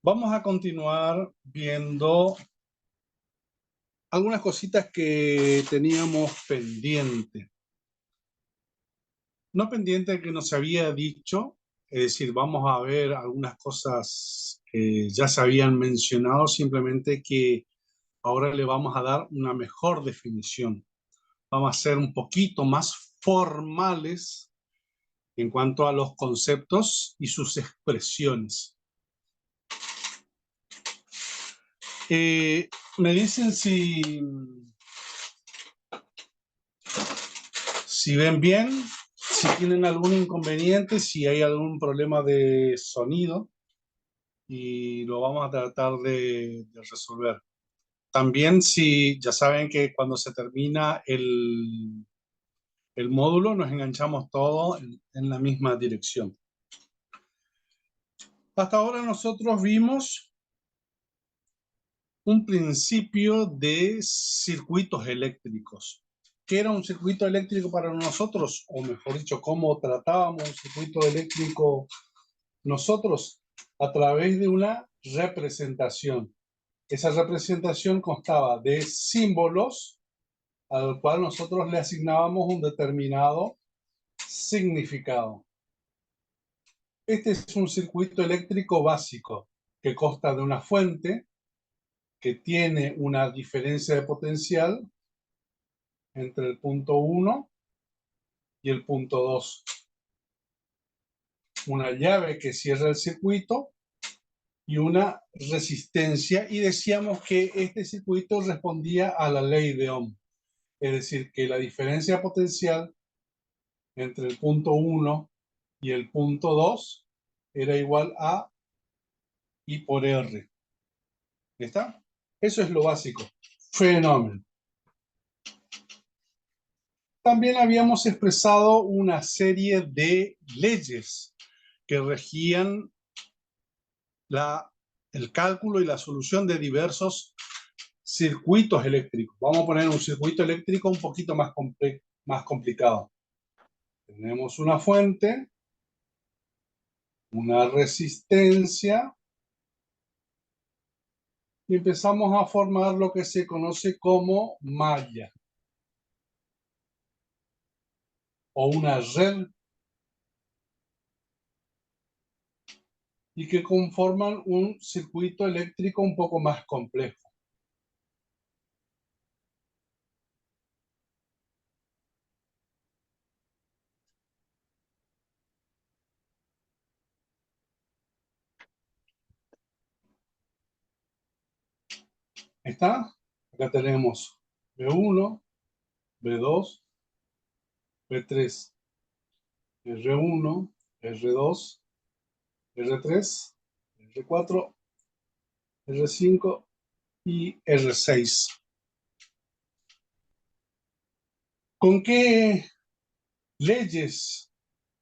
Vamos a continuar viendo algunas cositas que teníamos pendiente. No pendiente que nos había dicho, es decir, vamos a ver algunas cosas que ya se habían mencionado, simplemente que ahora le vamos a dar una mejor definición. Vamos a ser un poquito más formales en cuanto a los conceptos y sus expresiones. Me dicen si ven bien, si tienen algún inconveniente, si hay algún problema de sonido, y lo vamos a tratar de resolver. También si ya saben que cuando se termina el módulo nos enganchamos todos en la misma dirección. Hasta ahora nosotros vimos un principio de circuitos eléctricos. ¿Qué era un circuito eléctrico para nosotros? O mejor dicho, ¿cómo tratábamos un circuito eléctrico nosotros? A través de una representación. Esa representación constaba de símbolos al cual nosotros le asignábamos un determinado significado. Este es un circuito eléctrico básico que consta de una fuente que tiene una diferencia de potencial entre el punto 1 y el punto 2. Una llave que cierra el circuito y una resistencia, y decíamos que este circuito respondía a la ley de Ohm. Es decir, que la diferencia potencial entre el punto 1 y el punto 2 era igual a I por R. ¿Está? Eso es lo básico. Fenómeno. También habíamos expresado una serie de leyes que regían el cálculo y la solución de diversos circuitos eléctricos. Vamos a poner un circuito eléctrico un poquito más complicado. Tenemos una fuente, una resistencia, y empezamos a formar lo que se conoce como malla o una red, y que conforman un circuito eléctrico un poco más complejo. ¿Está? Acá tenemos B1, B2, B3, R1, R2, R3, R4, R5 y R6. ¿Con qué leyes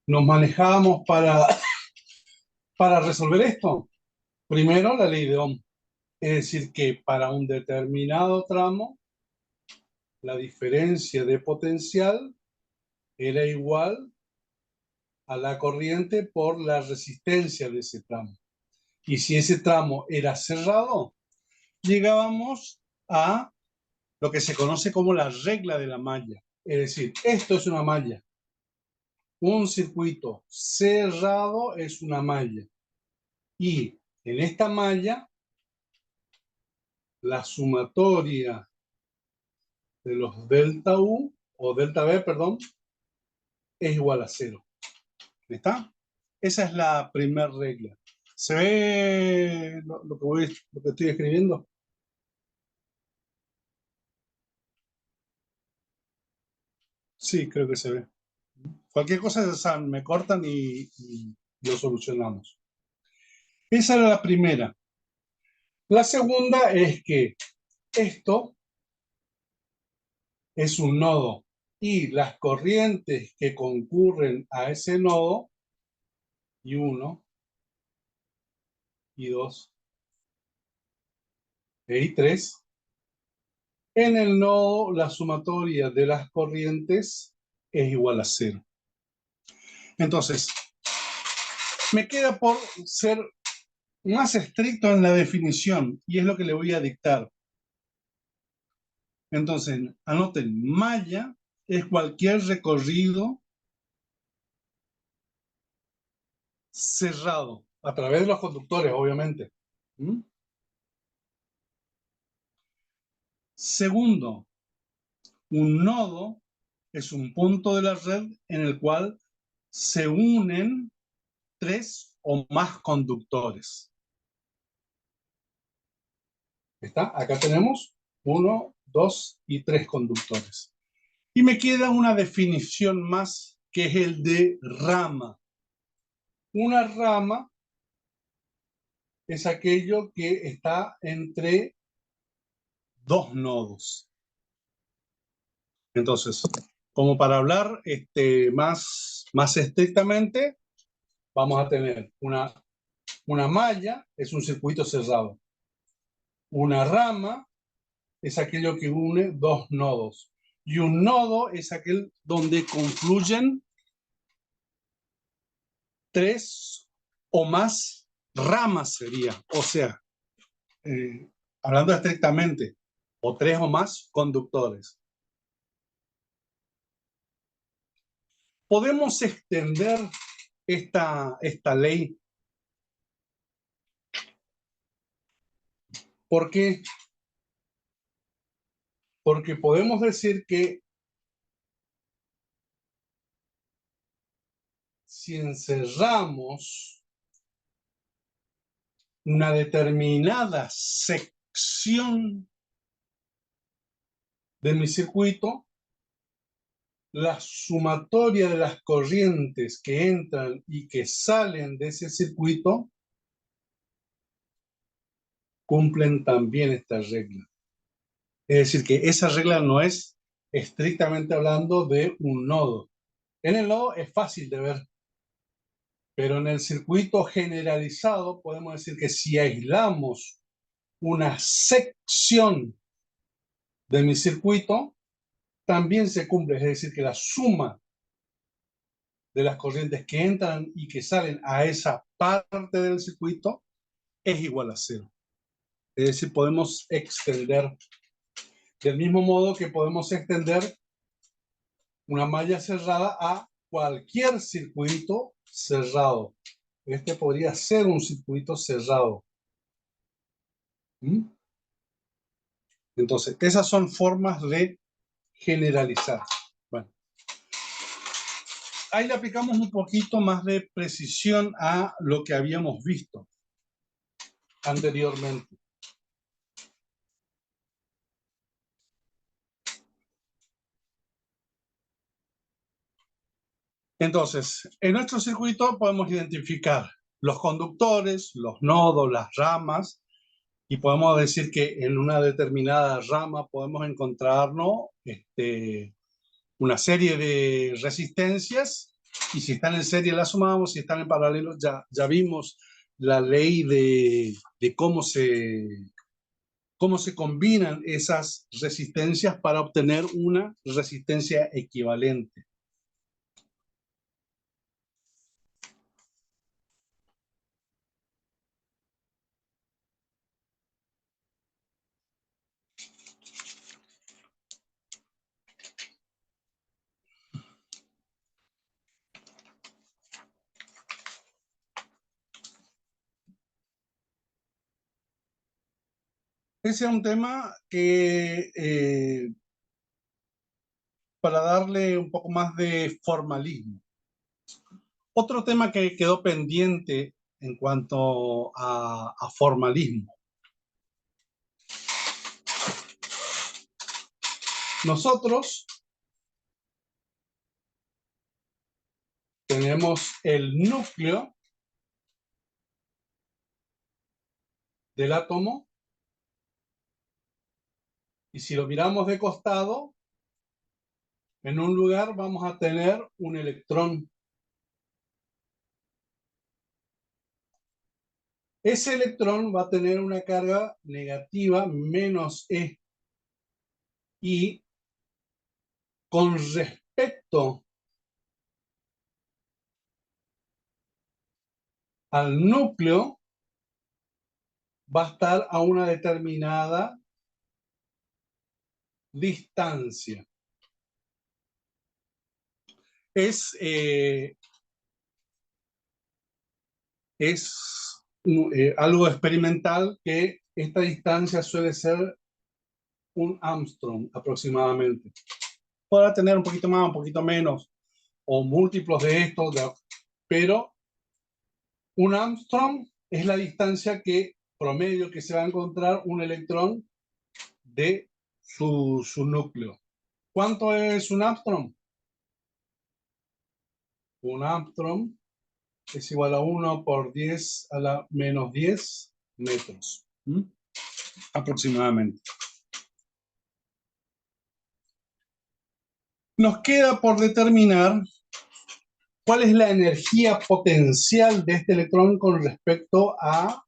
nos manejamos para resolver esto? Primero, la ley de Ohm. Es decir, que para un determinado tramo, la diferencia de potencial era igual a la corriente por la resistencia de ese tramo. Y si ese tramo era cerrado, llegábamos a lo que se conoce como la regla de la malla. Es decir, esto es una malla. Un circuito cerrado es una malla. Y en esta malla, la sumatoria de los delta U, o delta B, perdón, es igual a 0. ¿Está? Esa es la primera regla. ¿Se ve lo que estoy escribiendo? Sí, creo que se ve. Cualquier cosa, ya saben, me cortan y lo solucionamos. Esa era la primera. La segunda es que esto es un nodo y las corrientes que concurren a ese nodo, I1, I2 e I3, en el nodo la sumatoria de las corrientes es igual a 0. Entonces, me queda por ser más estricto en la definición, y es lo que le voy a dictar. Entonces, anoten, malla es cualquier recorrido cerrado, a través de los conductores, obviamente. ¿Mm? Segundo, un nodo es un punto de la red en el cual se unen tres o más conductores. ¿Está? Acá tenemos uno, dos y tres conductores. Y me queda una definición más, que es el de rama. Una rama es aquello que está entre dos nodos. Entonces, como para hablar más estrictamente, vamos a tener una malla, es un circuito cerrado. Una rama es aquello que une dos nodos. Y un nodo es aquel donde confluyen tres o más ramas sería. O sea, eh, hablando estrictamente, o tres o más conductores. Podemos extender esta ley. ¿Por qué? Porque podemos decir que si encerramos una determinada sección de mi circuito, la sumatoria de las corrientes que entran y que salen de ese circuito cumplen también esta regla. Es decir, que esa regla no es estrictamente hablando de un nodo. En el nodo es fácil de ver, pero en el circuito generalizado podemos decir que si aislamos una sección de mi circuito, también se cumple. Es decir, que la suma de las corrientes que entran y que salen a esa parte del circuito es igual a cero. Es decir, podemos extender del mismo modo que podemos extender una malla cerrada a cualquier circuito cerrado. Este podría ser un circuito cerrado. ¿Mm? Entonces, esas son formas de generalizar. Bueno, ahí le aplicamos un poquito más de precisión a lo que habíamos visto anteriormente. Entonces, en nuestro circuito podemos identificar los conductores, los nodos, las ramas, y podemos decir que en una determinada rama podemos encontrarnos una serie de resistencias, y si están en serie las sumamos, si están en paralelo ya vimos la ley de cómo se combinan esas resistencias para obtener una resistencia equivalente. Ese es un tema que, para darle un poco más de formalismo. Otro tema que quedó pendiente en cuanto a formalismo. Nosotros tenemos el núcleo del átomo, y si lo miramos de costado, en un lugar vamos a tener un electrón. Ese electrón va a tener una carga negativa menos E, y con respecto al núcleo va a estar a una determinada distancia. Es algo experimental que esta distancia suele ser un Armstrong aproximadamente. Podrá tener un poquito más, un poquito menos, o múltiplos de estos, pero un Armstrong es la distancia promedio que se va a encontrar un electrón de su núcleo. ¿Cuánto es un Armstrong? Un Armstrong es igual a 1 por 10 a la menos 10 metros. Aproximadamente. Nos queda por determinar cuál es la energía potencial de este electrón con respecto a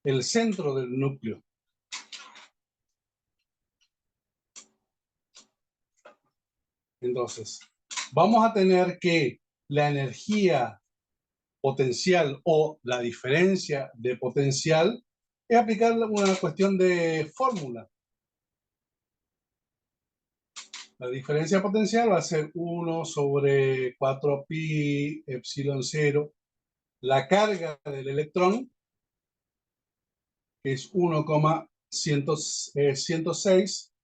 el centro del núcleo. Entonces, vamos a tener que la energía potencial o la diferencia de potencial es aplicar una cuestión de fórmula. La diferencia potencial va a ser 1 sobre 4pi epsilon 0. La carga del electrón, que es 1,106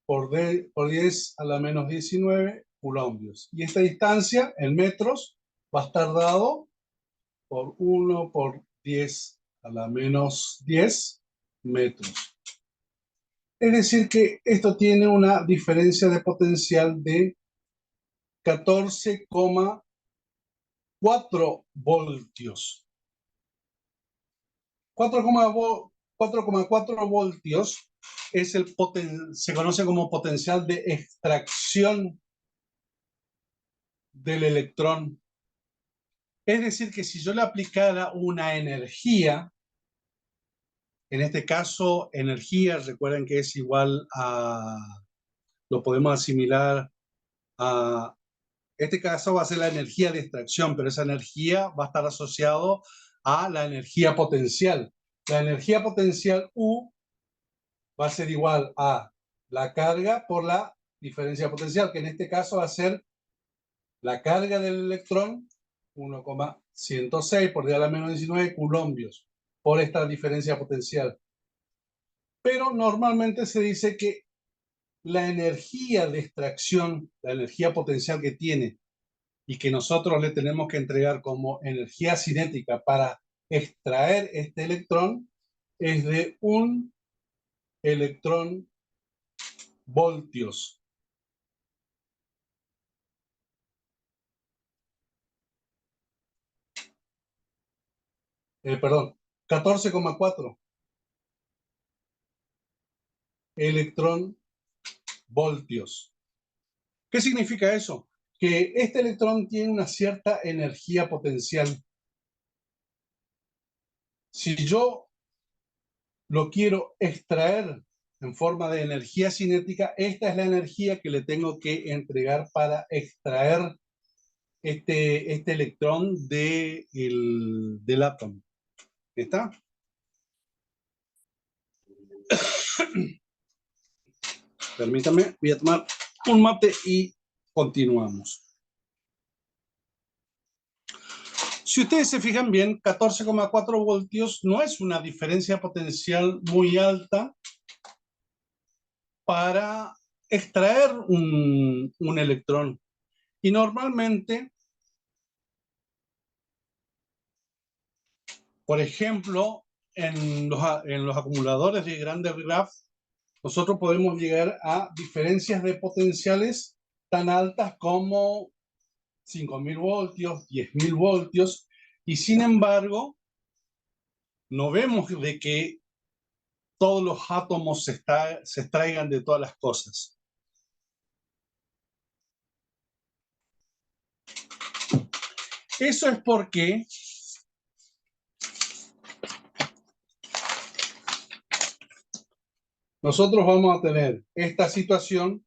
por 10 a la menos 19 coulombios. Y esta distancia en metros va a estar dado por 1 por 10 a la menos 10 metros. Es decir que esto tiene una diferencia de potencial de 14,4 voltios. 4,4 voltios es se conoce como potencial de extracción del electrón. Es decir, que si yo le aplicara una energía, en este caso, energía, recuerden que es igual a, lo podemos asimilar a, este caso va a ser la energía de extracción, pero esa energía va a estar asociado a la energía potencial. La energía potencial U va a ser igual a la carga por la diferencia potencial, que en este caso va a ser la carga del electrón, 1,106 por 10 a la menos 19 coulombios, por esta diferencia potencial. Pero normalmente se dice que la energía de extracción, la energía potencial que tiene y que nosotros le tenemos que entregar como energía cinética para extraer este electrón, es de 1 electrón voltios. Perdón, 14,4 electrón voltios. ¿Qué significa eso? Que este electrón tiene una cierta energía potencial. Si yo lo quiero extraer en forma de energía cinética, esta es la energía que le tengo que entregar para extraer este electrón del átomo. ¿Está? Permítame, voy a tomar un mate y continuamos. Si ustedes se fijan bien, 14,4 voltios no es una diferencia potencial muy alta para extraer un electrón. Y normalmente, por ejemplo, en los acumuladores de Grand Graph, nosotros podemos llegar a diferencias de potenciales tan altas como 5.000 voltios, 10.000 voltios, y sin embargo, no vemos de que todos los átomos se extraigan de todas las cosas. Eso es porque nosotros vamos a tener esta situación.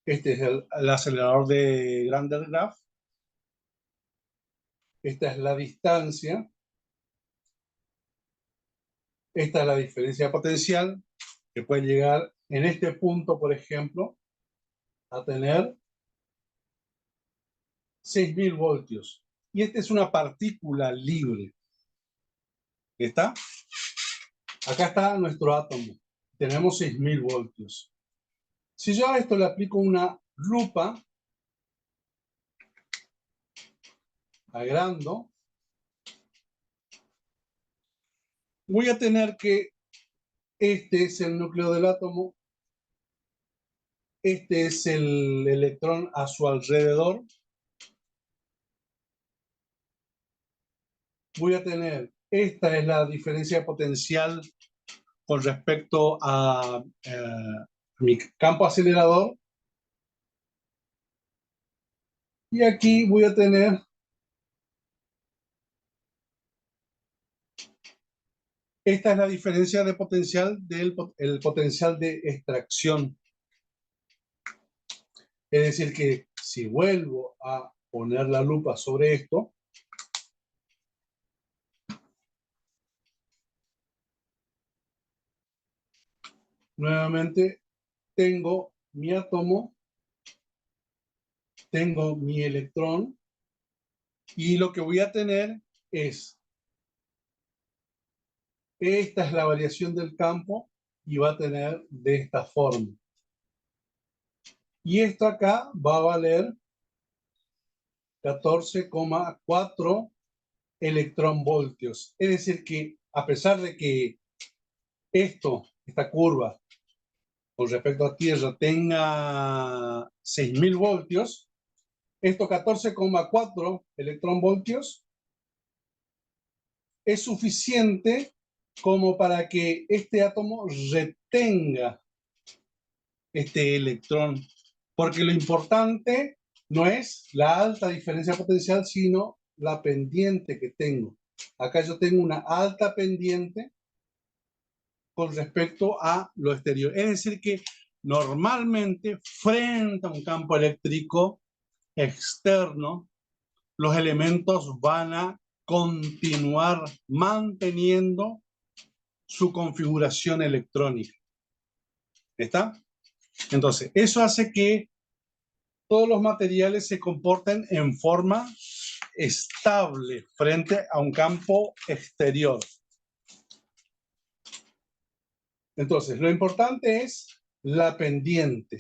Este es el acelerador de Grand Graph. esta es la distancia, esta es la diferencia potencial, que puede llegar en este punto, por ejemplo, a tener 6.000 voltios. Y esta es una partícula libre. ¿Está? Acá está nuestro átomo. Tenemos 6.000 voltios. Si yo a esto le aplico una lupa, agrando, voy a tener que este es el núcleo del átomo, este es el electrón a su alrededor. Voy a tener, esta es la diferencia potencial con respecto a mi campo acelerador. Y aquí voy a tener esta es la diferencia de potencial del el potencial de extracción. Es decir que si vuelvo a poner la lupa sobre esto, nuevamente tengo mi átomo, tengo mi electrón, y lo que voy a tener es, esta es la variación del campo, y va a tener de esta forma. Y esto acá va a valer 14,4 electronvoltios. Es decir que a pesar de que esta curva, con respecto a Tierra, tenga 6.000 voltios, estos 14,4 electronvoltios es suficiente como para que este átomo retenga este electrón. Porque lo importante no es la alta diferencia potencial, sino la pendiente que tengo. Acá yo tengo una alta pendiente con respecto a lo exterior. Es decir que normalmente frente a un campo eléctrico externo, los elementos van a continuar manteniendo su configuración electrónica. ¿Está? Entonces, eso hace que todos los materiales se comporten en forma estable frente a un campo exterior. Entonces, lo importante es la pendiente.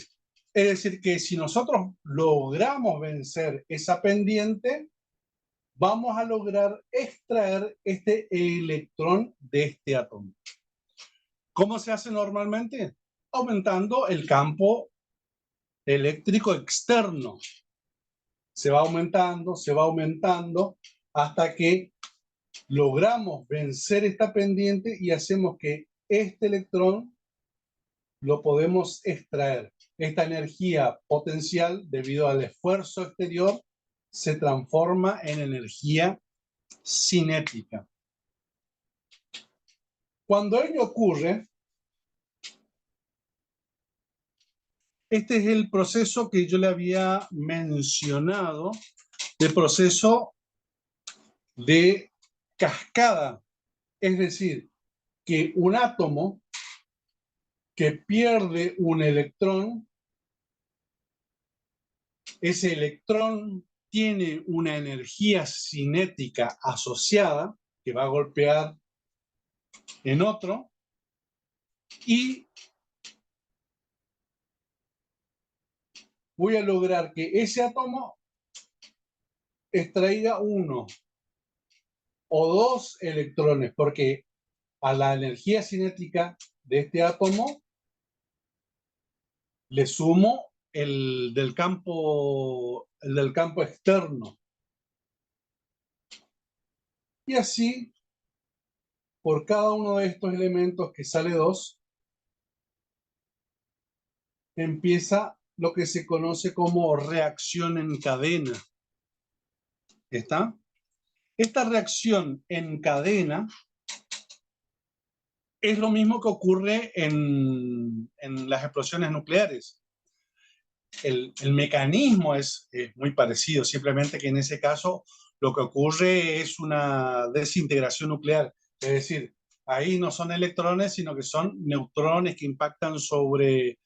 Es decir, que si nosotros logramos vencer esa pendiente, vamos a lograr extraer este electrón de este átomo. ¿Cómo se hace normalmente? Aumentando el campo eléctrico externo. Se va aumentando, hasta que logramos vencer esta pendiente y hacemos que este electrón lo podemos extraer. Esta energía potencial, debido al esfuerzo exterior, se transforma en energía cinética. Cuando ello ocurre, este es el proceso que yo le había mencionado, de proceso de cascada. Es decir, que un átomo que pierde un electrón, ese electrón tiene una energía cinética asociada que va a golpear en otro, y voy a lograr que ese átomo extraiga uno o dos electrones, porque a la energía cinética de este átomo le sumo el del campo externo. Y así, por cada uno de estos elementos que sale 2, empieza lo que se conoce como reacción en cadena. ¿Está? Esta reacción en cadena es lo mismo que ocurre en las explosiones nucleares. El mecanismo es muy parecido, simplemente que en ese caso lo que ocurre es una desintegración nuclear. Es decir, ahí no son electrones, sino que son neutrones que impactan sobre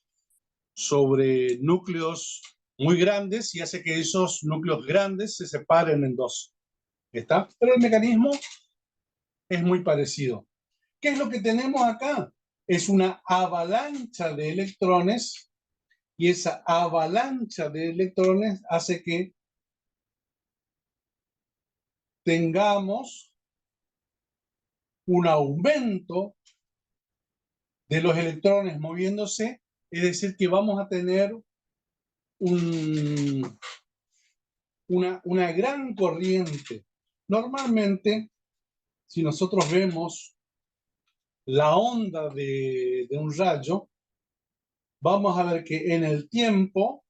núcleos muy grandes y hace que esos núcleos grandes se separen en dos. ¿Está? Pero el mecanismo es muy parecido. ¿Qué es lo que tenemos acá? Es una avalancha de electrones y esa avalancha de electrones hace que tengamos un aumento de los electrones moviéndose, es decir, que vamos a tener una gran corriente. Normalmente, si nosotros vemos la onda de un rayo, vamos a ver que en el tiempo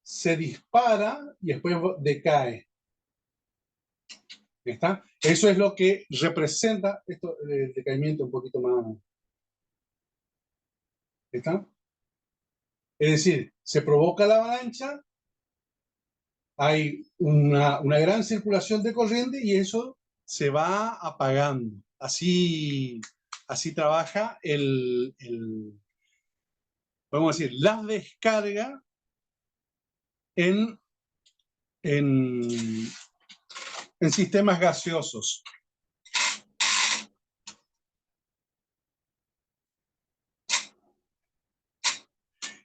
se dispara y después decae. ¿Está? Eso es lo que representa esto, el decaimiento un poquito más. ¿Está? Es decir, se provoca la avalancha, hay una gran circulación de corriente y eso se va apagando. Así trabaja podemos decir, la descarga en, en, en sistemas gaseosos.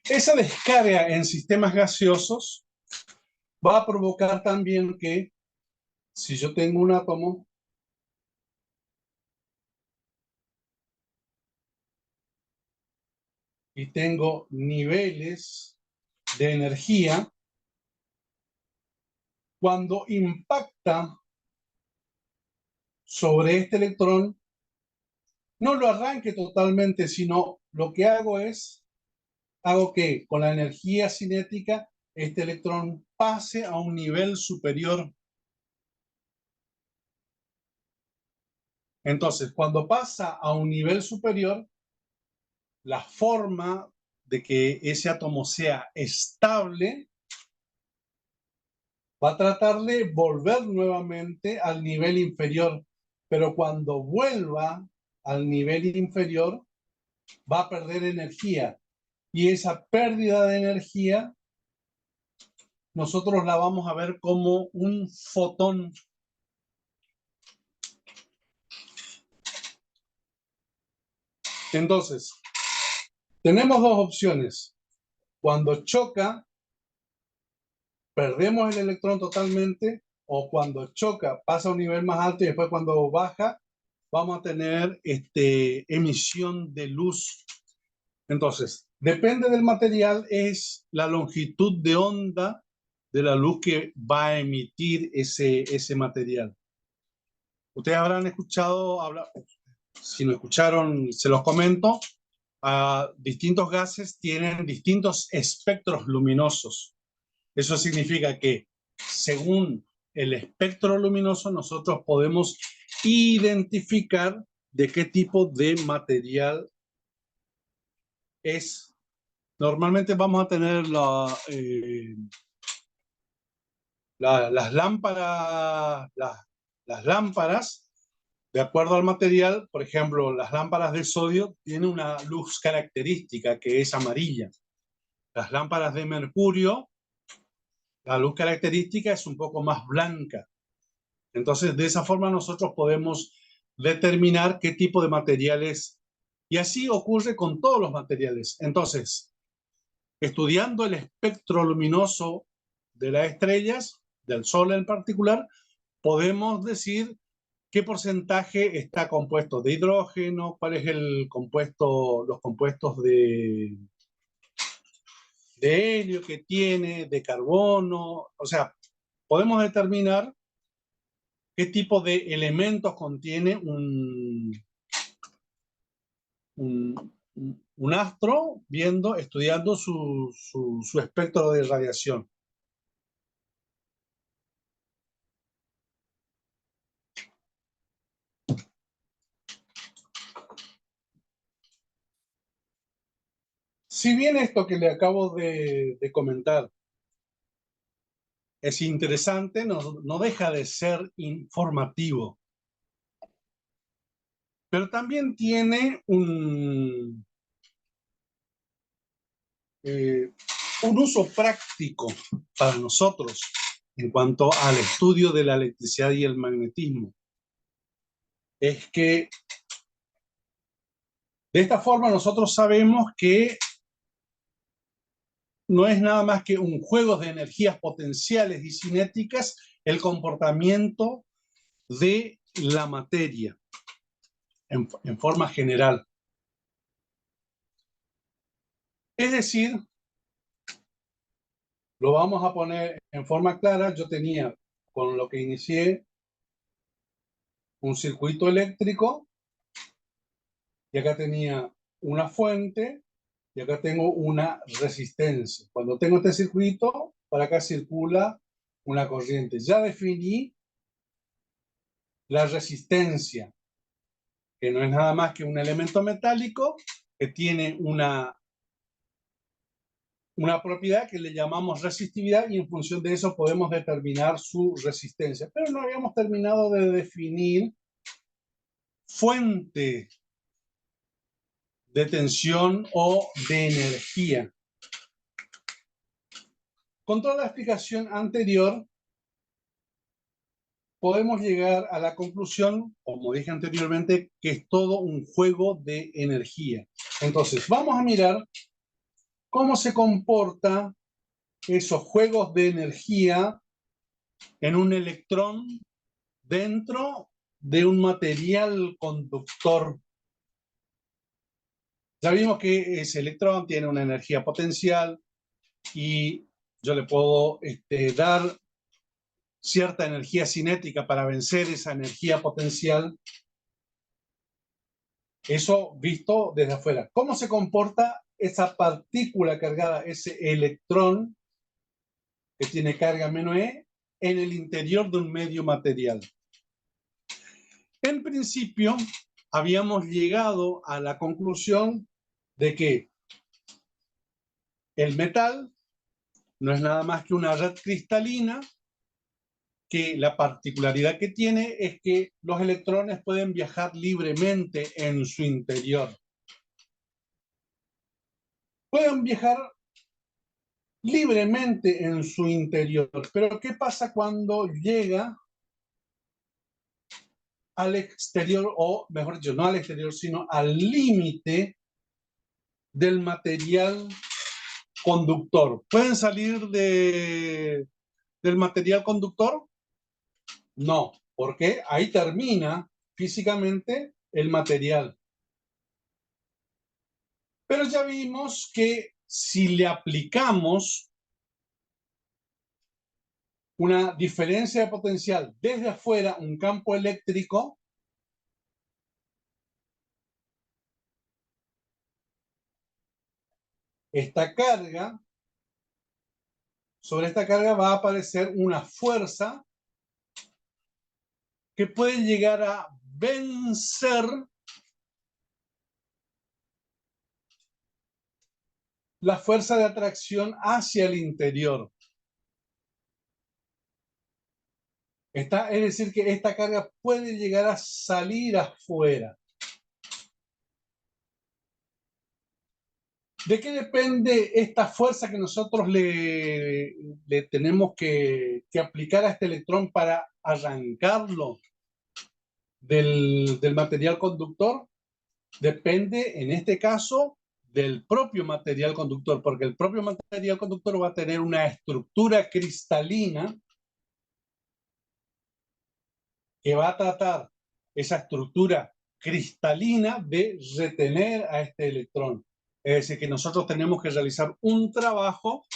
Esa descarga en sistemas gaseosos va a provocar también que si yo tengo un átomo y tengo niveles de energía, cuando impacta sobre este electrón, no lo arranque totalmente, sino lo que hago que con la energía cinética este electrón pase a un nivel superior. Entonces, cuando pasa a un nivel superior, la forma de que ese átomo sea estable va a tratar de volver nuevamente al nivel inferior, pero cuando vuelva al nivel inferior va a perder energía y esa pérdida de energía nosotros la vamos a ver como un fotón. Entonces, tenemos dos opciones. Cuando choca, perdemos el electrón totalmente, o cuando choca, pasa a un nivel más alto y después cuando baja, vamos a tener emisión de luz. Entonces, depende del material, es la longitud de onda de la luz que va a emitir ese material. Ustedes habrán escuchado hablar, si no escucharon, se los comento, distintos gases tienen distintos espectros luminosos. Eso significa que según el espectro luminoso nosotros podemos identificar de qué tipo de material es. Normalmente vamos a tener las lámparas, las lámparas, de acuerdo al material. Por ejemplo, las lámparas de sodio tienen una luz característica que es amarilla. Las lámparas de mercurio, la luz característica es un poco más blanca. Entonces, de esa forma nosotros podemos determinar qué tipo de materiales, y así ocurre con todos los materiales. Entonces, estudiando el espectro luminoso de las estrellas, del Sol en particular, podemos decir qué porcentaje está compuesto de hidrógeno, cuál es los compuestos de helio que tiene, de carbono. O sea, podemos determinar qué tipo de elementos contiene un astro estudiando su espectro de radiación. Si bien esto que le acabo de comentar es interesante, no deja de ser informativo. Pero también tiene un uso práctico para nosotros en cuanto al estudio de la electricidad y el magnetismo. Es que de esta forma nosotros sabemos que no es nada más que un juego de energías potenciales y cinéticas el comportamiento de la materia en forma general. Es decir, lo vamos a poner en forma clara. Yo tenía, con lo que inicié, un circuito eléctrico, y acá tenía una fuente, y acá tengo una resistencia. Cuando tengo este circuito, para acá circula una corriente. Ya definí la resistencia, que no es nada más que un elemento metálico que tiene una propiedad que le llamamos resistividad, y en función de eso podemos determinar su resistencia. Pero no habíamos terminado de definir fuente de tensión o de energía. Con toda la explicación anterior, podemos llegar a la conclusión, como dije anteriormente, que es todo un juego de energía. Entonces, vamos a mirar cómo se comporta esos juegos de energía en un electrón dentro de un material conductor. Ya vimos que ese electrón tiene una energía potencial y yo le puedo dar cierta energía cinética para vencer esa energía potencial. Eso visto desde afuera. ¿Cómo se comporta esa partícula cargada, ese electrón que tiene carga menos E, en el interior de un medio material? En principio, habíamos llegado a la conclusión de que el metal no es nada más que una red cristalina, que la particularidad que tiene es que los electrones pueden viajar libremente en su interior. Pueden viajar libremente en su interior. Pero ¿qué pasa cuando llega al exterior, o mejor dicho, no al exterior, sino al límite del material conductor? ¿Pueden salir del material conductor? No, porque ahí termina físicamente el material. Pero ya vimos que si le aplicamos una diferencia de potencial desde afuera, un campo eléctrico, sobre esta carga va a aparecer una fuerza que puede llegar a vencer la fuerza de atracción hacia el interior. Es decir, que esta carga puede llegar a salir afuera. ¿De qué depende esta fuerza que nosotros le tenemos que aplicar a este electrón para arrancarlo del material conductor? Depende, en este caso, del propio material conductor, porque el propio material conductor va a tener una estructura cristalina que va a tratar esa estructura cristalina de retener a este electrón. Es decir, que nosotros tenemos que realizar un trabajo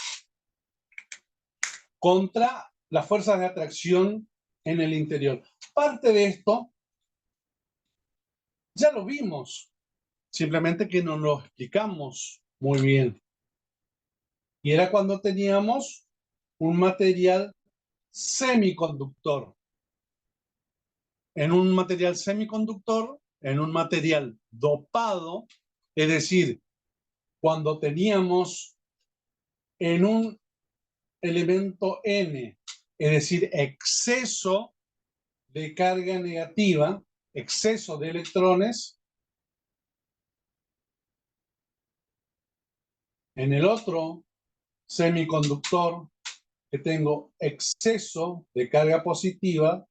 contra las fuerzas de atracción en el interior. Parte de esto ya lo vimos, simplemente que no lo explicamos muy bien. Y era cuando teníamos un material semiconductor. En un material semiconductor, en un material dopado, es decir, cuando teníamos en un elemento N es decir, exceso de carga negativa, exceso de electrones. En el otro semiconductor, que tengo exceso de carga positiva,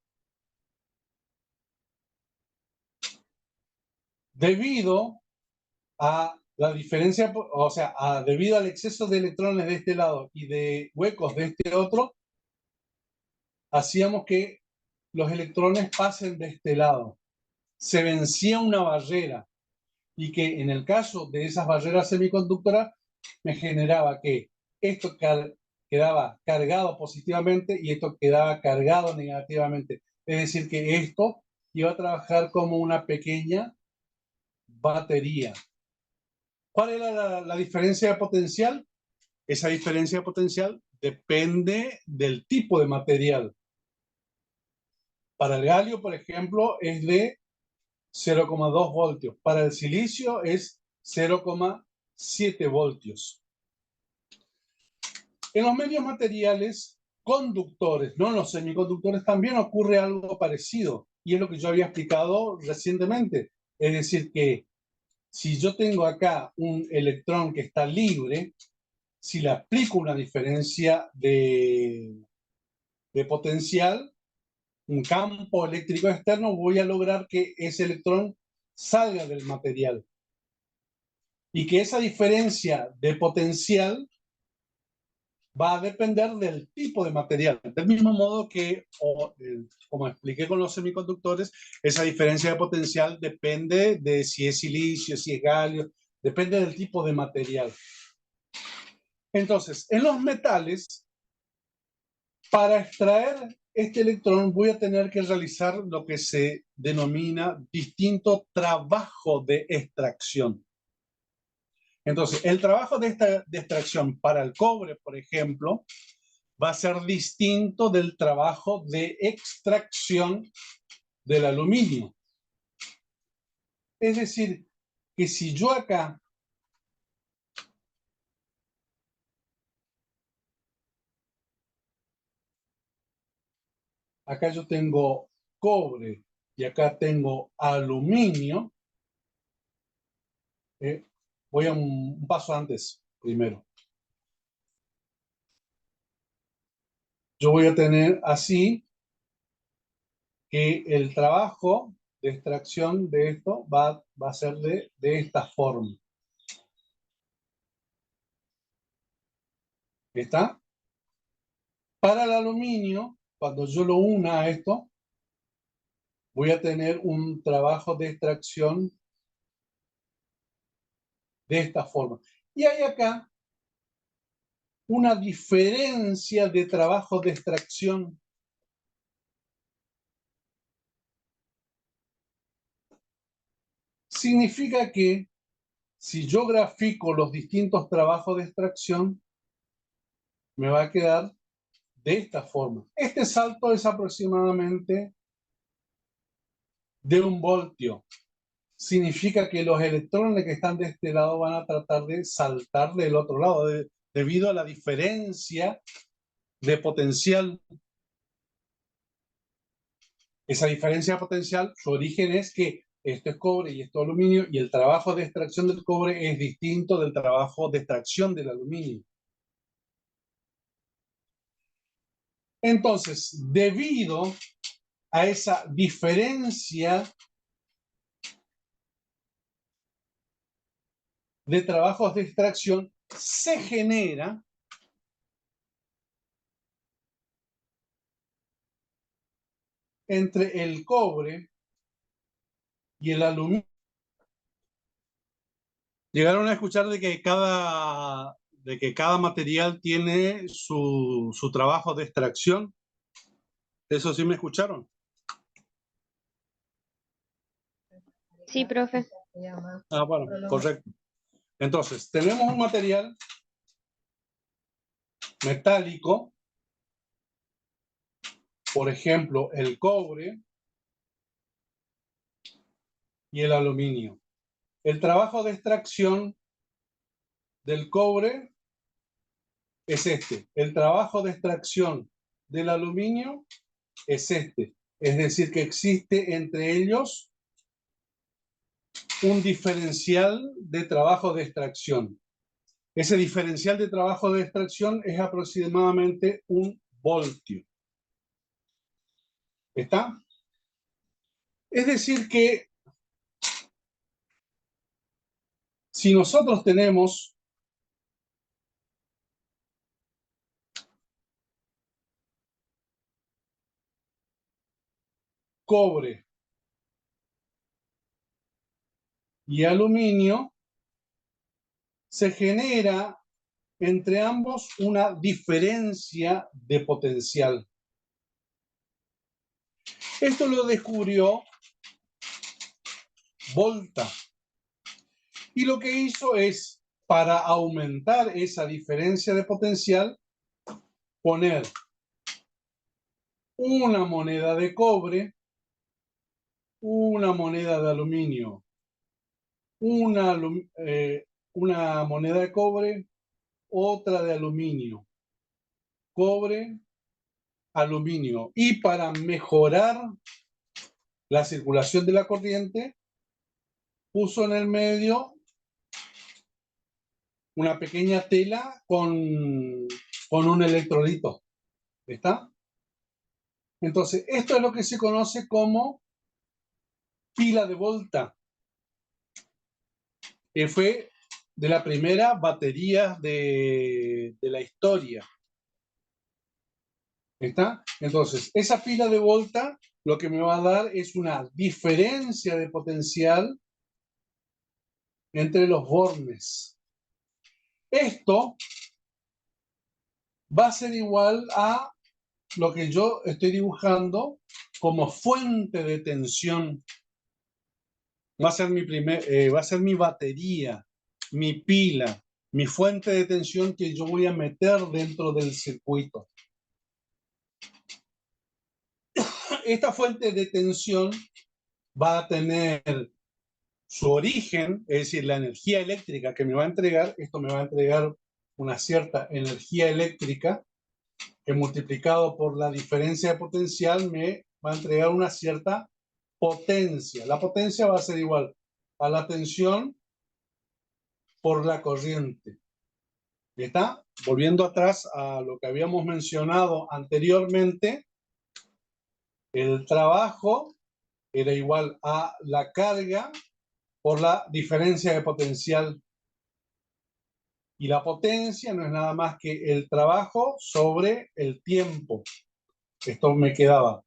debido a la diferencia, o sea, debido al exceso de electrones de este lado y de huecos de este otro, hacíamos que los electrones pasen de este lado. Se vencía una barrera y que en el caso de esas barreras semiconductoras me generaba que esto quedaba cargado positivamente y esto quedaba cargado negativamente. Es decir, que esto iba a trabajar como una pequeña batería. ¿Cuál era la diferencia de potencial? Esa diferencia de potencial depende del tipo de material. Para el galio, por ejemplo, es de 0,2 voltios. Para el silicio es 0,7 voltios. En los medios materiales conductores, no en los semiconductores, también ocurre algo parecido. Y es lo que yo había explicado recientemente. Es decir, que si yo tengo acá un electrón que está libre, si le aplico una diferencia de potencial, un campo eléctrico externo, voy a lograr que ese electrón salga del material. Y que esa diferencia de potencial va a depender del tipo de material. Del mismo modo que, como expliqué con los semiconductores, esa diferencia de potencial depende de si es silicio, si es galio, depende del tipo de material. Entonces, en los metales, para extraer este electrón voy a tener que realizar lo que se denomina distinto trabajo de extracción. Entonces, el trabajo de extracción para el cobre, por ejemplo, va a ser distinto del trabajo de extracción del aluminio. Es decir, que si yo acá yo tengo cobre y acá tengo aluminio, voy a un paso antes primero. Yo voy a tener así que el trabajo de extracción de esto va a ser de esta forma. ¿Está? Para el aluminio, cuando yo lo una a esto, voy a tener un trabajo de extracción de esta forma. Y hay acá una diferencia de trabajo de extracción. Significa que si yo grafico los distintos trabajos de extracción, me va a quedar de esta forma. Este salto es aproximadamente de 1 voltio. Significa que los electrones que están de este lado van a tratar de saltar del otro lado, debido a la diferencia de potencial. Esa diferencia de potencial, su origen es que esto es cobre y esto es aluminio, y el trabajo de extracción del cobre es distinto del trabajo de extracción del aluminio. Entonces, debido a esa diferencia de trabajos de extracción, se genera entre el cobre y el aluminio. Llegaron a escuchar de que cada material tiene su trabajo de extracción. ¿Eso sí me escucharon? Sí, profe. Ah, bueno, correcto. Entonces, tenemos un material metálico, por ejemplo, el cobre y el aluminio. El trabajo de extracción del cobre es este. El trabajo de extracción del aluminio es este. Es decir, que existe entre ellos un diferencial de trabajo de extracción. Ese diferencial de trabajo de extracción es aproximadamente 1 voltio. ¿Está? Es decir que si nosotros tenemos cobre y aluminio, se genera entre ambos una diferencia de potencial. Esto lo descubrió Volta. Y lo que hizo es, para aumentar esa diferencia de potencial, poner una moneda de cobre, una moneda de aluminio, una, una moneda de cobre, otra de aluminio, cobre, aluminio. Y para mejorar la circulación de la corriente, puso en el medio una pequeña tela con un electrolito. ¿Está? Entonces, esto es lo que se conoce como pila de Volta, que fue de la primera batería de la historia. ¿Está? Entonces, esa pila de Volta lo que me va a dar es una diferencia de potencial entre los bornes. Esto va a ser igual a lo que yo estoy dibujando como fuente de tensión. Va a ser va a ser mi batería, mi pila, mi fuente de tensión que yo voy a meter dentro del circuito. Esta fuente de tensión va a tener su origen, es decir, la energía eléctrica que me va a entregar. Esto me va a entregar una cierta energía eléctrica que multiplicado por la diferencia de potencial me va a entregar una cierta potencia. La potencia va a ser igual a la tensión por la corriente. ¿Está? Volviendo atrás a lo que habíamos mencionado anteriormente, el trabajo era igual a la carga por la diferencia de potencial. Y la potencia no es nada más que el trabajo sobre el tiempo. Esto me quedaba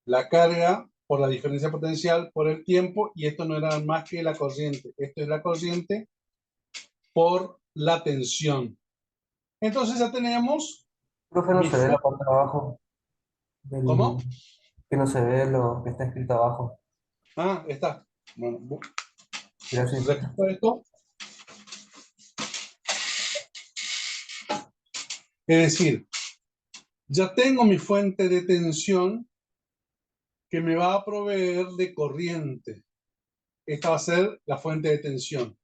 la carga por la diferencia potencial por el tiempo, y esto no era más que la corriente. Esto es la corriente por la tensión. Entonces ya tenemos Profe, no mi se ve la parte de abajo ¿Cómo? que no se ve lo que está escrito abajo. Ah, está. Bueno, Gracias. respecto a esto, es decir, ya tengo mi fuente de tensión que me va a proveer de corriente. Esta va a ser la fuente de tensión.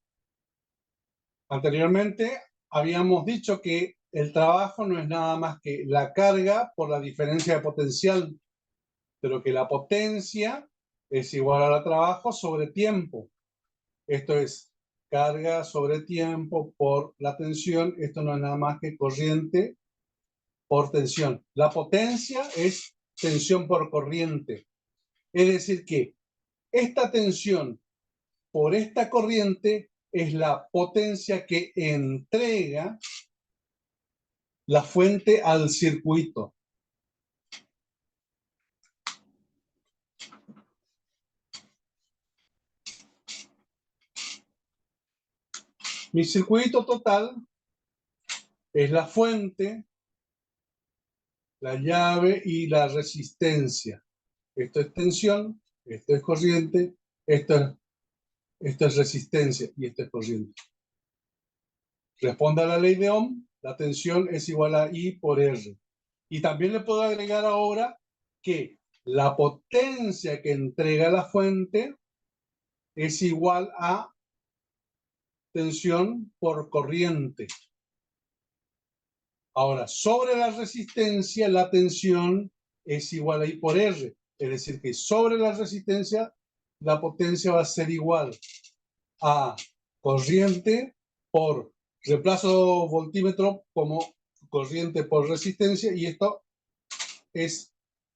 Anteriormente habíamos dicho que el trabajo no es nada más que la carga por la diferencia de potencial, pero que la potencia es igual a la trabajo sobre tiempo. Esto es carga sobre tiempo por la tensión. Esto no es nada más que corriente por tensión. La potencia es tensión por corriente. Es decir que esta tensión por esta corriente es la potencia que entrega la fuente al circuito. Mi circuito total es la fuente, la llave y la resistencia. Esto es tensión, esto es corriente, esto es resistencia y esto es corriente. Responde a la ley de Ohm, la tensión es igual a I por R. Y también le puedo agregar ahora que la potencia que entrega la fuente es igual a tensión por corriente. Ahora, sobre la resistencia, la tensión es igual a I por R. Es decir, que sobre la resistencia, la potencia va a ser igual a corriente por reemplazo voltímetro como corriente por resistencia, y esto es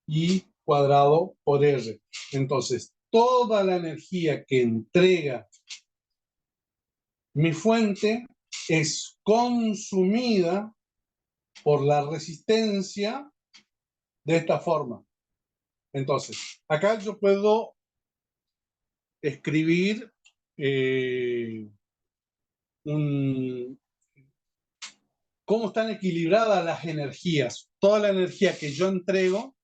I cuadrado por R. Entonces, toda la energía que entrega mi fuente es consumida por la resistencia de esta forma. Entonces, acá yo puedo escribir cómo están equilibradas las energías. Toda la energía que yo entrego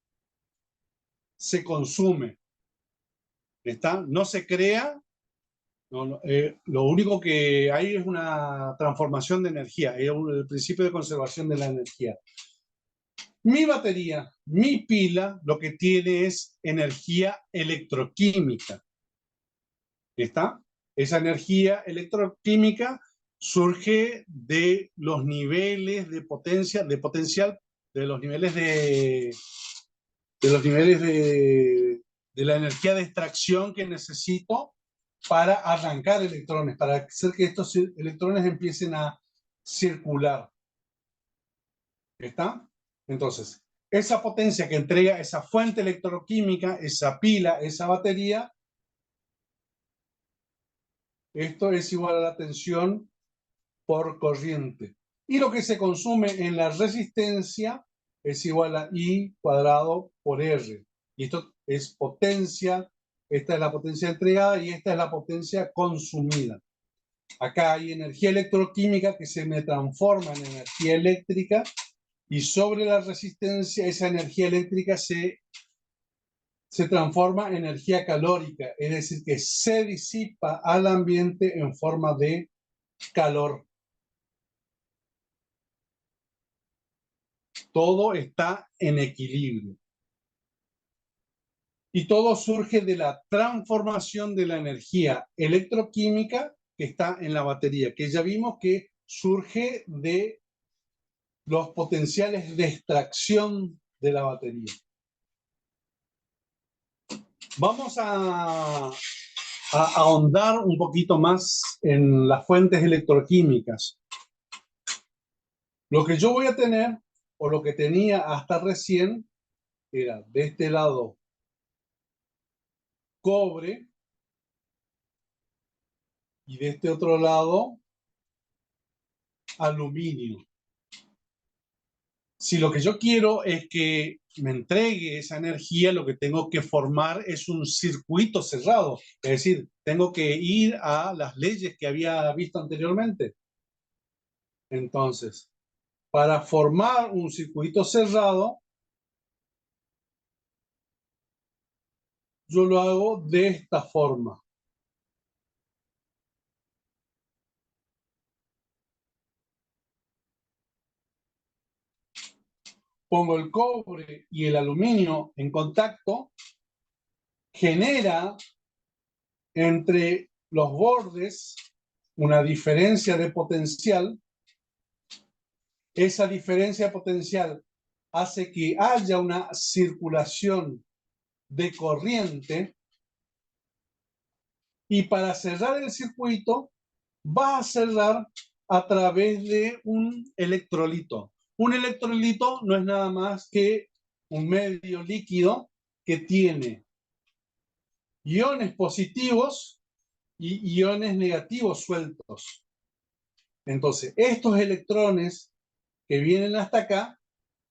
se consume. ¿Está? No se crea. Lo único que hay es una transformación de energía, es el principio de conservación de la energía. Mi batería, mi pila, lo que tiene es energía electroquímica. ¿Está? Esa energía electroquímica surge de los niveles de potencia, de potencial, de los niveles de la energía de extracción que necesito para arrancar electrones, para hacer que estos electrones empiecen a circular. ¿Está? Entonces, esa potencia que entrega esa fuente electroquímica, esa pila, esa batería, esto es igual a la tensión por corriente. Y lo que se consume en la resistencia es igual a I cuadrado por R. Y esto es potencia, esta es la potencia entregada y esta es la potencia consumida. Acá hay energía electroquímica que se me transforma en energía eléctrica, y sobre la resistencia esa energía eléctrica se transforma en energía calórica, es decir, que se disipa al ambiente en forma de calor. Todo está en equilibrio. Y todo surge de la transformación de la energía electroquímica que está en la batería, que ya vimos que surge de los potenciales de extracción de la batería. Vamos a ahondar un poquito más en las fuentes electroquímicas. Lo que yo voy a tener, o lo que tenía hasta recién, era de este lado cobre y de este otro lado aluminio. Si lo que yo quiero es que me entregue esa energía, lo que tengo que formar es un circuito cerrado. Es decir, tengo que ir a las leyes que había visto anteriormente. Entonces, para formar un circuito cerrado, yo lo hago de esta forma. Pongo el cobre y el aluminio en contacto, genera entre los bordes una diferencia de potencial. Esa diferencia de potencial hace que haya una circulación de corriente, y para cerrar el circuito va a cerrar a través de un electrolito. Un electrolito no es nada más que un medio líquido que tiene iones positivos y iones negativos sueltos. Entonces, estos electrones que vienen hasta acá,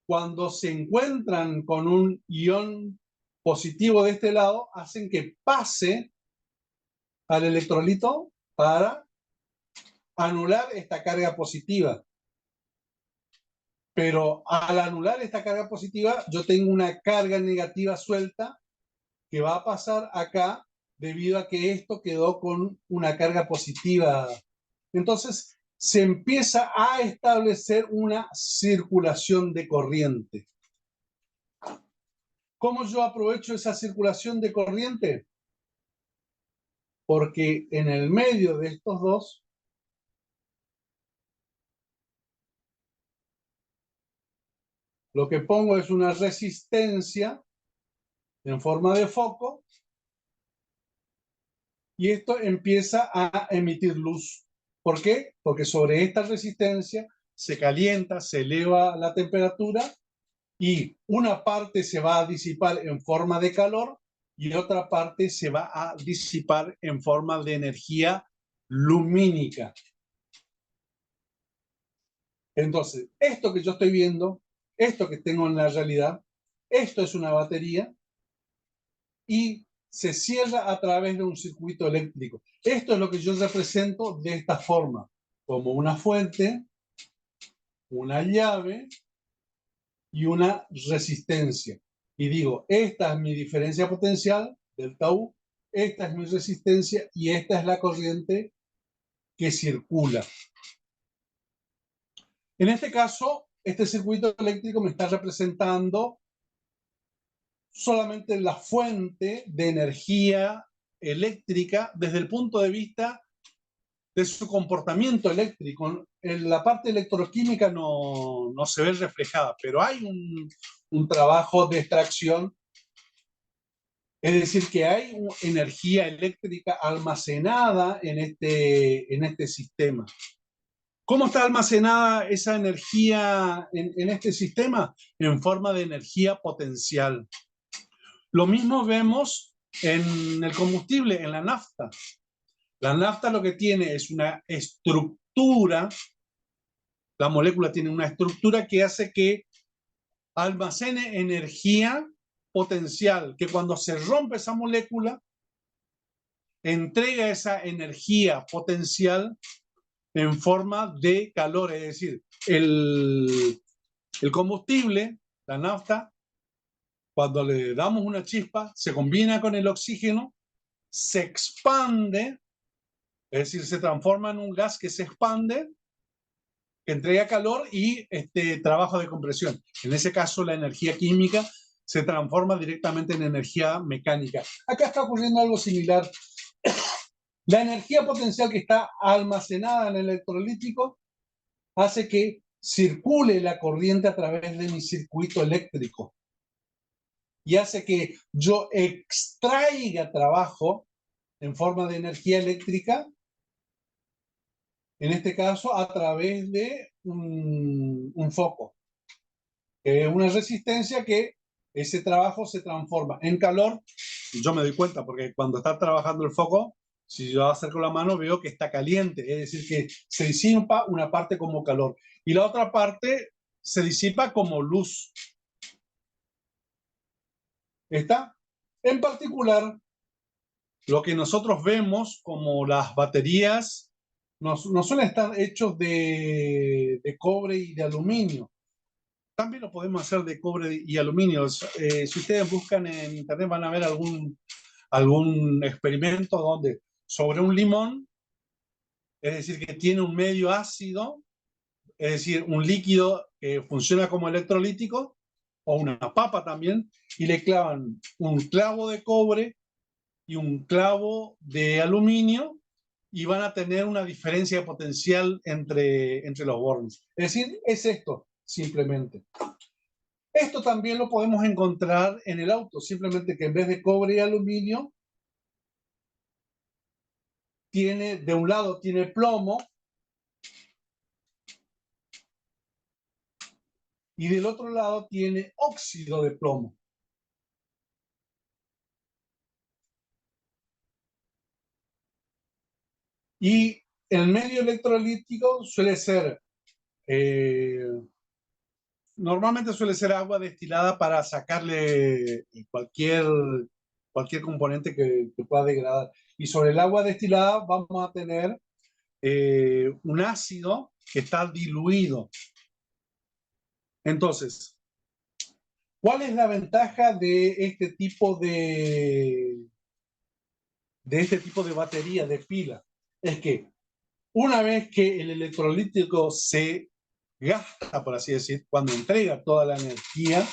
cuando se encuentran con un ion positivo de este lado, hacen que pase al electrolito para anular esta carga positiva. Pero al anular esta carga positiva, yo tengo una carga negativa suelta que va a pasar acá debido a que esto quedó con una carga positiva. Entonces, se empieza a establecer una circulación de corriente. ¿Cómo yo aprovecho esa circulación de corriente? Porque en el medio de estos dos Lo que pongo es una resistencia en forma de foco y esto empieza a emitir luz. ¿Por qué? Porque sobre esta resistencia se calienta, se eleva la temperatura y una parte se va a disipar en forma de calor y otra parte se va a disipar en forma de energía lumínica. Entonces, esto que yo estoy viendo, esto que tengo en la realidad, esto es una batería y se cierra a través de un circuito eléctrico. Esto es lo que yo represento de esta forma, como una fuente, una llave y una resistencia. Y digo, esta es mi diferencia potencial, delta U, esta es mi resistencia y esta es la corriente que circula. En este caso, este circuito eléctrico me está representando solamente la fuente de energía eléctrica desde el punto de vista de su comportamiento eléctrico. En la parte electroquímica no se ve reflejada, pero hay un trabajo de extracción, es decir, que hay energía eléctrica almacenada en este sistema. ¿Cómo está almacenada esa energía en este sistema? En forma de energía potencial. Lo mismo vemos en el combustible, en la nafta. La nafta lo que tiene es una estructura, la molécula tiene una estructura que hace que almacene energía potencial, que cuando se rompe esa molécula, entrega esa energía potencial en forma de calor, es decir, el combustible, la nafta, cuando le damos una chispa, se combina con el oxígeno, se expande, es decir, se transforma en un gas que se expande, que entrega calor y trabajo de compresión. En ese caso, la energía química se transforma directamente en energía mecánica. Acá está ocurriendo algo similar. La energía potencial que está almacenada en el electrolítico hace que circule la corriente a través de mi circuito eléctrico y hace que yo extraiga trabajo en forma de energía eléctrica, en este caso a través de un foco, una resistencia que ese trabajo se transforma en calor. Yo me doy cuenta porque cuando está trabajando el foco, si yo acerco la mano veo que está caliente, es decir, que se disipa una parte como calor y la otra parte se disipa como luz. ¿Está? En particular, lo que nosotros vemos como las baterías no suelen estar hechos de cobre y de aluminio. También lo podemos hacer de cobre y aluminio. Si ustedes buscan en internet van a ver algún experimento donde sobre un limón, es decir, que tiene un medio ácido, es decir, un líquido que funciona como electrolítico, o una papa también, y le clavan un clavo de cobre y un clavo de aluminio y van a tener una diferencia potencial entre los bornes. Es decir, es esto, simplemente. Esto también lo podemos encontrar en el auto, simplemente que en vez de cobre y aluminio, de un lado tiene plomo y del otro lado tiene óxido de plomo. Y el medio electrolítico suele ser, normalmente suele ser agua destilada para sacarle cualquier componente que pueda degradar. Y sobre el agua destilada vamos a tener un ácido que está diluido. Entonces, ¿cuál es la ventaja de este tipo de batería, de pila? Es que una vez que el electrolítico se gasta, por así decir, cuando entrega toda la energía,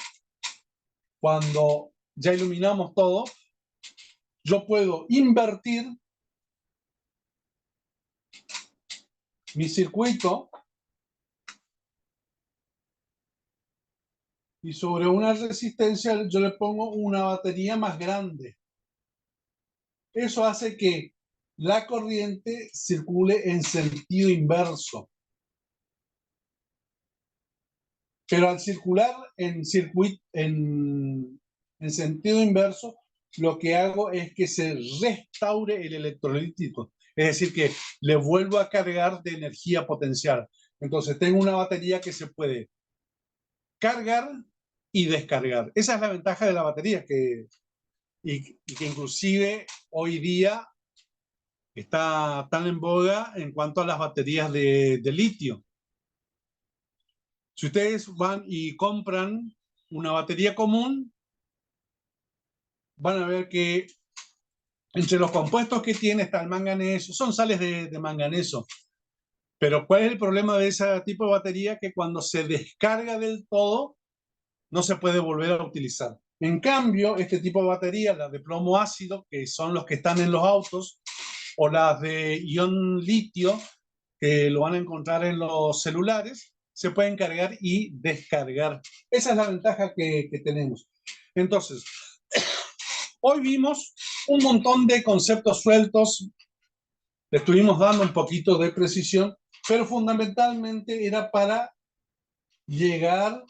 cuando ya iluminamos todo, yo puedo invertir mi circuito y sobre una resistencia yo le pongo una batería más grande. Eso hace que la corriente circule en sentido inverso. Pero al circular en sentido inverso, lo que hago es que se restaure el electrolítico. Es decir, que le vuelvo a cargar de energía potencial. Entonces tengo una batería que se puede cargar y descargar. Esa es la ventaja de la batería, y que inclusive hoy día está tan en boga en cuanto a las baterías de litio. Si ustedes van y compran una batería común, van a ver que entre los compuestos que tiene está el manganeso, son sales de manganeso. Pero ¿cuál es el problema de ese tipo de batería? Que cuando se descarga del todo, no se puede volver a utilizar. En cambio, este tipo de baterías, las de plomo ácido, que son los que están en los autos, o las de ion litio, que lo van a encontrar en los celulares, se pueden cargar y descargar. Esa es la ventaja que tenemos. Entonces, hoy vimos un montón de conceptos sueltos, le estuvimos dando un poquito de precisión, pero fundamentalmente era para llegar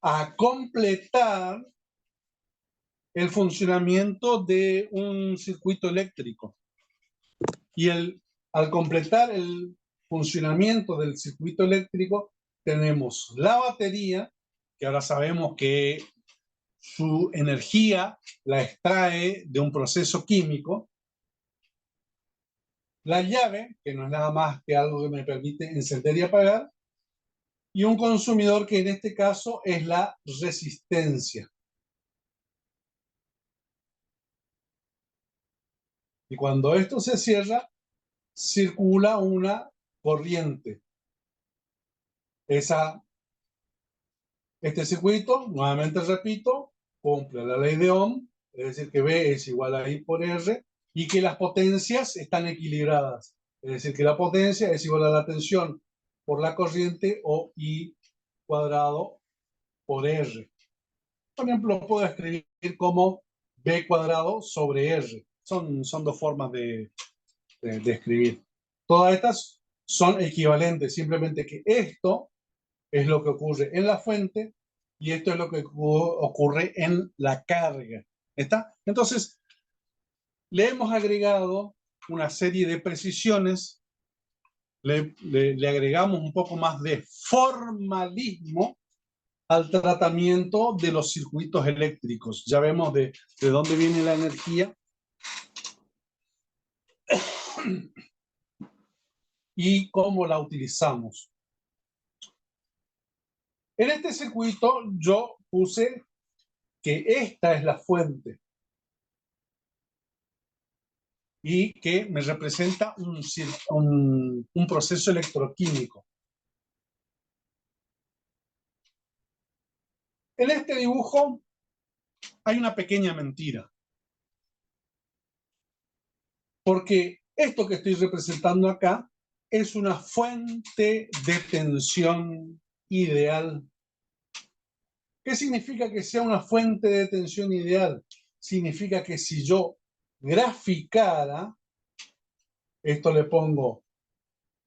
a completar el funcionamiento de un circuito eléctrico. Y al completar el funcionamiento del circuito eléctrico, tenemos la batería, que ahora sabemos que su energía la extrae de un proceso químico, la llave, que no es nada más que algo que me permite encender y apagar, y un consumidor que en este caso es la resistencia. Y cuando esto se cierra, circula una corriente. Este circuito, nuevamente repito, cumple la ley de Ohm, es decir, que B es igual a I por R, y que las potencias están equilibradas. Es decir, que la potencia es igual a la tensión por la corriente, o I cuadrado por R. Por ejemplo, lo puedo escribir como B cuadrado sobre R. Son dos formas de escribir. Todas estas son equivalentes, simplemente que esto es lo que ocurre en la fuente y esto es lo que ocurre en la carga. ¿Está? Entonces, le hemos agregado una serie de precisiones, le agregamos un poco más de formalismo al tratamiento de los circuitos eléctricos. Ya vemos de dónde viene la energía y cómo la utilizamos. En este circuito yo puse que esta es la fuente y que me representa un proceso electroquímico. En este dibujo hay una pequeña mentira, porque esto que estoy representando acá es una fuente de tensión ideal. ¿Qué significa que sea una fuente de tensión ideal? Significa que si yo graficara, esto le pongo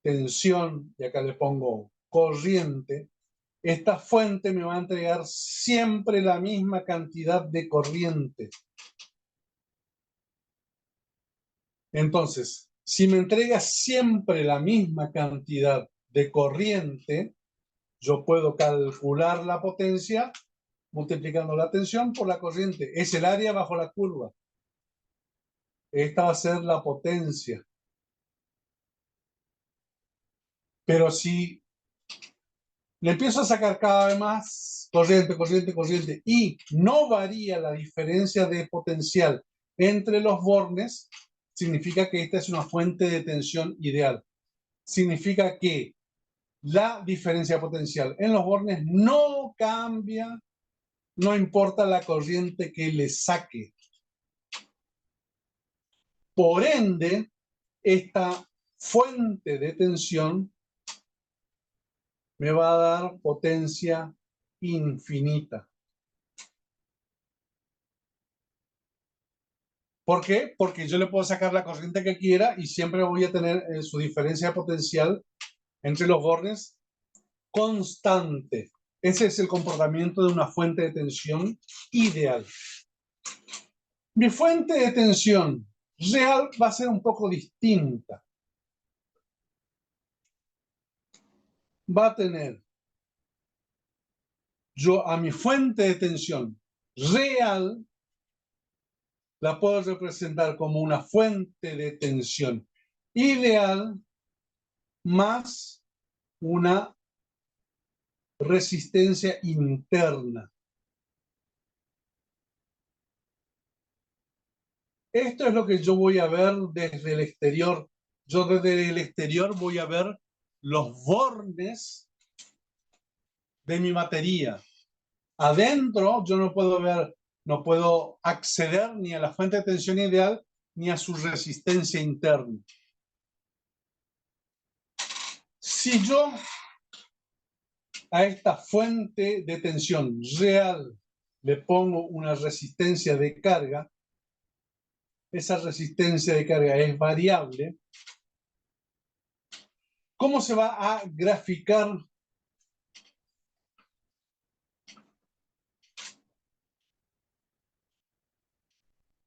tensión y acá le pongo corriente, esta fuente me va a entregar siempre la misma cantidad de corriente. Entonces, si me entrega siempre la misma cantidad de corriente, yo puedo calcular la potencia multiplicando la tensión por la corriente. Es el área bajo la curva. Esta va a ser la potencia. Pero si le empiezo a sacar cada vez más corriente, corriente, corriente, y no varía la diferencia de potencial entre los bornes, significa que esta es una fuente de tensión ideal. Significa que la diferencia potencial en los bornes no cambia, no importa la corriente que le saque. Por ende, esta fuente de tensión me va a dar potencia infinita. ¿Por qué? Porque yo le puedo sacar la corriente que quiera y siempre voy a tener su diferencia de potencial entre los bornes constante. Ese es el comportamiento de una fuente de tensión ideal. Mi fuente de tensión real va a ser un poco distinta. Va a tener yo a mi fuente de tensión real la puedo representar como una fuente de tensión ideal más una resistencia interna. Esto es lo que yo voy a ver desde el exterior. Yo desde el exterior voy a ver los bornes de mi batería. Adentro yo no puedo ver, no puedo acceder ni a la fuente de tensión ideal ni a su resistencia interna. Si yo a esta fuente de tensión real le pongo una resistencia de carga, esa resistencia de carga es variable, ¿cómo se va a graficar?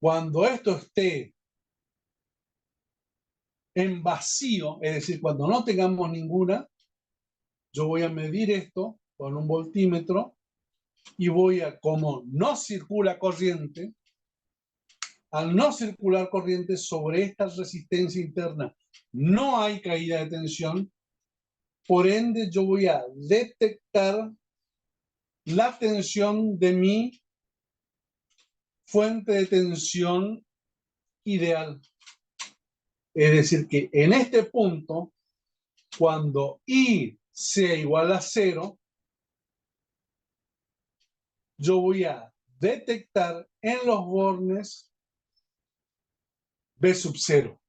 Cuando esto esté en vacío, es decir, cuando no tengamos ninguna, yo voy a medir esto con un voltímetro y voy a, como no circula corriente, al no circular corriente sobre esta resistencia interna, no hay caída de tensión, por ende yo voy a detectar la tensión de mi fuente de tensión ideal. Es decir, que en este punto, cuando I sea igual a 0, yo voy a detectar en los bornes B sub 0.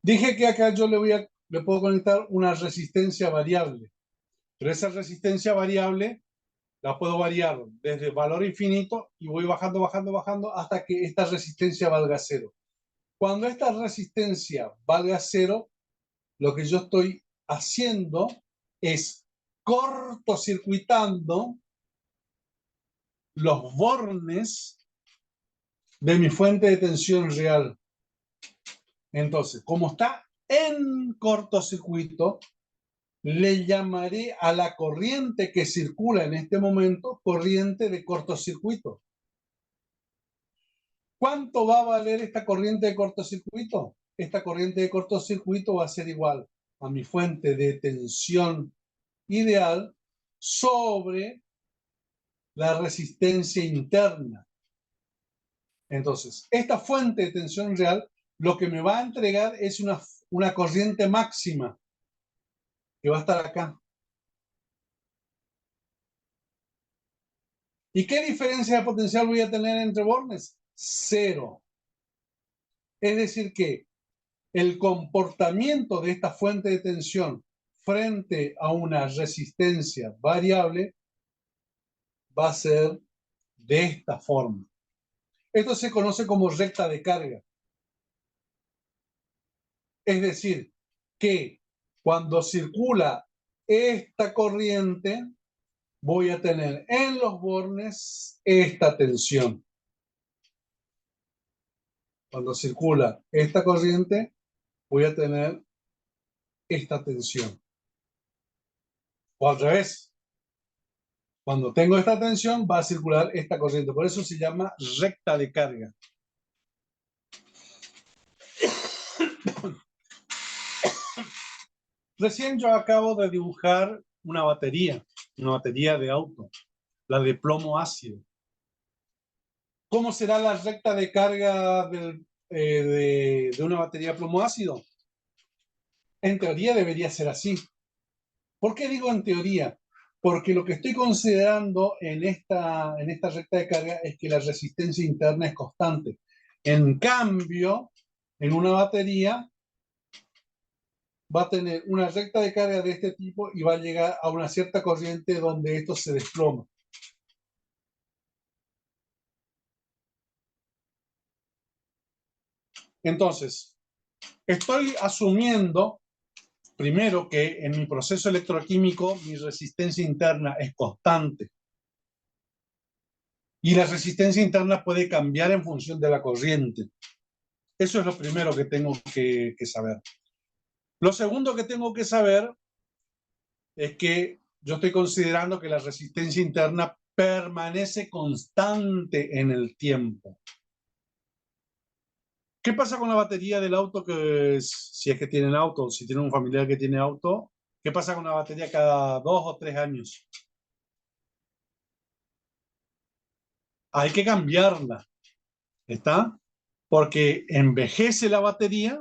Dije que acá yo le puedo conectar una resistencia variable, pero esa resistencia variable la puedo variar desde valor infinito y voy bajando, bajando, bajando hasta que esta resistencia valga 0. Cuando esta resistencia valga 0, lo que yo estoy haciendo es cortocircuitando los bornes de mi fuente de tensión real. Entonces, como está en cortocircuito, le llamaré a la corriente que circula en este momento corriente de cortocircuito. ¿Cuánto va a valer esta corriente de cortocircuito? Esta corriente de cortocircuito va a ser igual a mi fuente de tensión ideal sobre la resistencia interna. Entonces, esta fuente de tensión real lo que me va a entregar es una corriente máxima que va a estar acá. ¿Y qué diferencia de potencial voy a tener entre bornes? 0. Es decir que el comportamiento de esta fuente de tensión frente a una resistencia variable va a ser de esta forma. Esto se conoce como recta de carga. Es decir, que cuando circula esta corriente, voy a tener en los bornes esta tensión. Cuando circula esta corriente, voy a tener esta tensión. O al revés. Cuando tengo esta tensión, va a circular esta corriente. Por eso se llama recta de carga. Recién yo acabo de dibujar una batería de auto, la de plomo ácido. ¿Cómo será la recta de carga de una batería de plomo ácido? En teoría debería ser así. ¿Por qué digo en teoría? Porque lo que estoy considerando en esta recta de carga es que la resistencia interna es constante. En cambio, en una batería va a tener una recta de carga de este tipo y va a llegar a una cierta corriente donde esto se desploma. Entonces, estoy asumiendo, primero, que en mi proceso electroquímico mi resistencia interna es constante. Y la resistencia interna puede cambiar en función de la corriente. Eso es lo primero que tengo que saber. Lo segundo que tengo que saber es que yo estoy considerando que la resistencia interna permanece constante en el tiempo. ¿Qué pasa con la batería del auto si es que tienen auto, si tienen un familiar que tiene auto? ¿Qué pasa con la batería cada 2 o 3 años? Hay que cambiarla, ¿está? Porque envejece la batería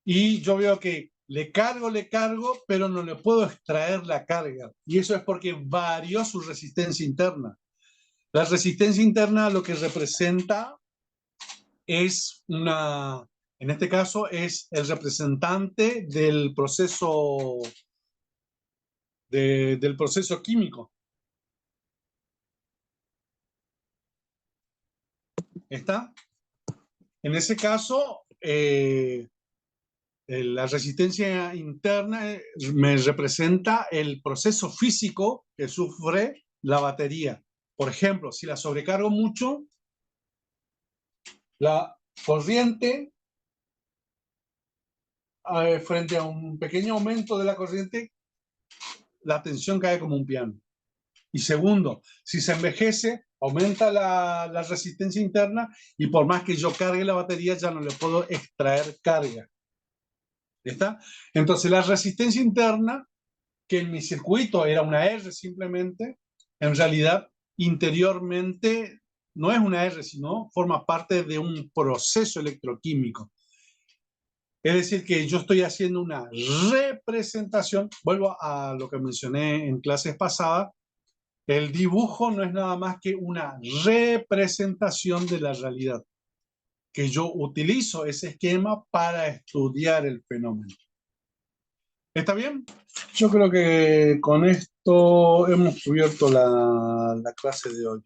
y yo veo que le cargo, pero no le puedo extraer la carga. Y eso es porque varió su resistencia interna. La resistencia interna lo que representa es en este caso, es el representante del proceso, del proceso químico. ¿Está? En ese caso, la resistencia interna me representa el proceso físico que sufre la batería. Por ejemplo, si la sobrecargo mucho, la corriente, frente a un pequeño aumento de la corriente, la tensión cae como un piano. Y segundo, si se envejece, aumenta la resistencia interna y por más que yo cargue la batería, ya no le puedo extraer carga. ¿Está? Entonces, la resistencia interna, que en mi circuito era una R simplemente, en realidad, interiormente, no es una R, sino forma parte de un proceso electroquímico. Es decir, que yo estoy haciendo una representación, vuelvo a lo que mencioné en clases pasadas, el dibujo no es nada más que una representación de la realidad, que yo utilizo ese esquema para estudiar el fenómeno. ¿Está bien? Yo creo que con esto hemos cubierto la clase de hoy.